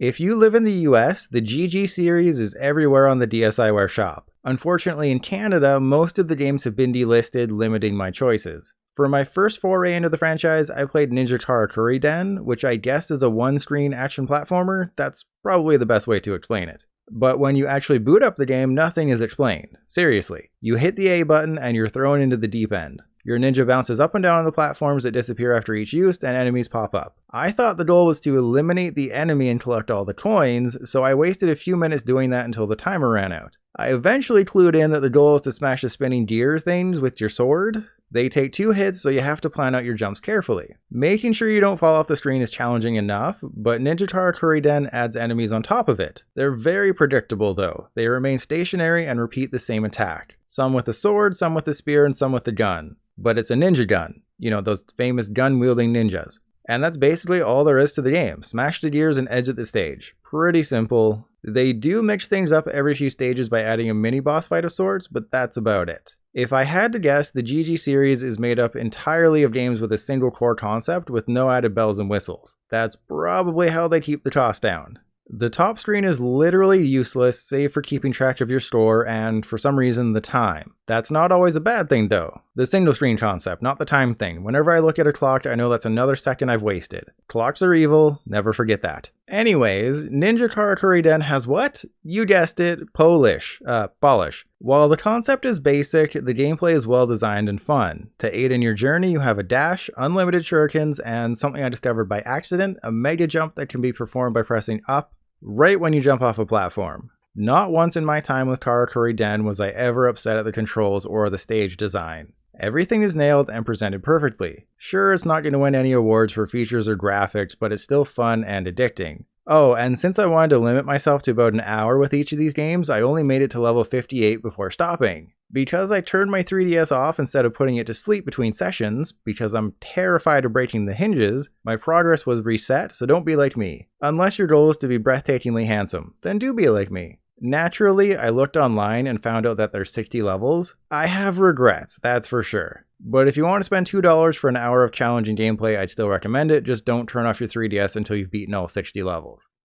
If you live in the US, the GG series is everywhere on the DSiWare shop. Unfortunately, in Canada, most of the games have been delisted, limiting my choices. For my first foray into the franchise, I played Ninja Karakuri Den, which I guess is a one-screen action platformer. That's probably the best way to explain it. But when you actually boot up the game, nothing is explained. Seriously. You hit the A button and you're thrown into the deep end. Your ninja bounces up and down on the platforms that disappear after each use, and enemies pop up. I thought the goal was to eliminate the enemy and collect all the coins, so I wasted a few minutes doing that until the timer ran out. I eventually clued in that the goal is to smash the spinning gear things with your sword. They take 2 hits, so you have to plan out your jumps carefully. Making sure you don't fall off the screen is challenging enough, but Ninja Karakuri Den adds enemies on top of it. They're very predictable though. They remain stationary and repeat the same attack. Some with a sword, some with a spear, and some with a gun. But it's a ninja gun. You know, those famous gun-wielding ninjas. And that's basically all there is to the game. Smash the gears and exit the stage. Pretty simple. They do mix things up every few stages by adding a mini boss fight of sorts, but that's about it. If I had to guess, the GG series is made up entirely of games with a single core concept with no added bells and whistles. That's probably how they keep the cost down. The top screen is literally useless, save for keeping track of your score and, for some reason, the time. That's not always a bad thing though. The single screen concept, not the time thing. Whenever I look at a clock, I know that's another second I've wasted. Clocks are evil, never forget that. Anyways, Ninja Karakuri Den has what? You guessed it, polish. While the concept is basic, the gameplay is well designed and fun. To aid in your journey, you have a dash, unlimited shurikens, and something I discovered by accident, a mega jump that can be performed by pressing up right when you jump off a platform. Not once in my time with Karakuri Den was I ever upset at the controls or the stage design. Everything is nailed and presented perfectly. Sure, it's not going to win any awards for features or graphics, but it's still fun and addicting. Oh, and since I wanted to limit myself to about an hour with each of these games, I only made it to level 58 before stopping. Because I turned my 3DS off instead of putting it to sleep between sessions, because I'm terrified of breaking the hinges, my progress was reset, so don't be like me. Unless your goal is to be breathtakingly handsome, then do be like me. Naturally, I looked online and found out that there's 60 levels. I have regrets, that's for sure. But if you want to spend $2 for an hour of challenging gameplay, I'd still recommend it, just don't turn off your 3DS until you've beaten all 60 levels.